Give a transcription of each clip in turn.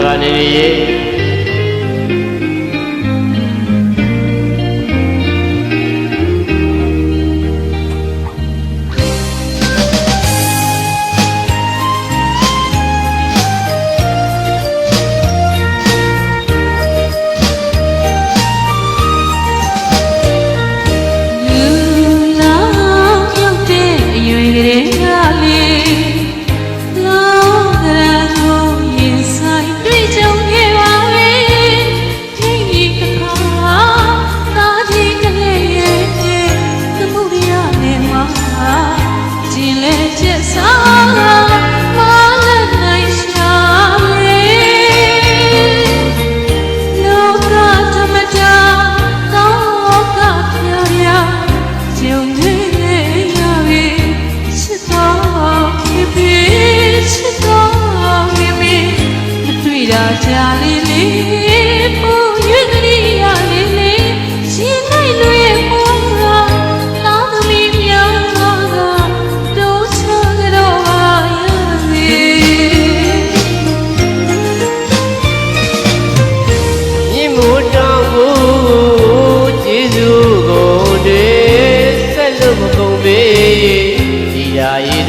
ကနေရေ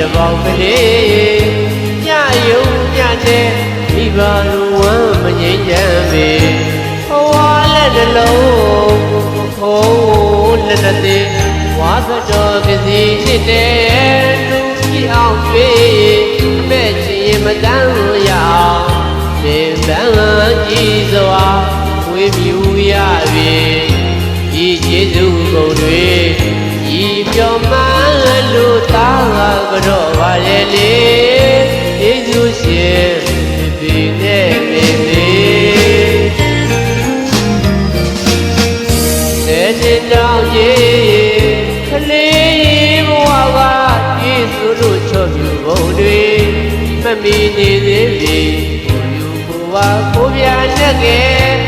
တပေါင်းကလေးညယုံညတဲ့မိဘလူဝမ်းမငြိမ်းချမ်းပေဘဝလက်နှလုံးခိုးလက်နဲ့ဝါသတော်ကစီနှစ်တဲ့လူကြီးအောင်ပြေအမဲ့ချင်မတန်းရအောင်သင်္ကန်းကြီးစွာဝေမြူရပြီဤကျေးဇူးကုန်တွေဤပြောမှလူသားကတော့ပါလေလေယေရှုရှင်ဒီနဲ့မေမေတဲ့တောင်ကြီးခလေးဘဝကယေရှုတို့ချော့ပြဘုံတွေမမီနေသေးပြီကိုယူဘဝကိုပြနဲ့ကဲ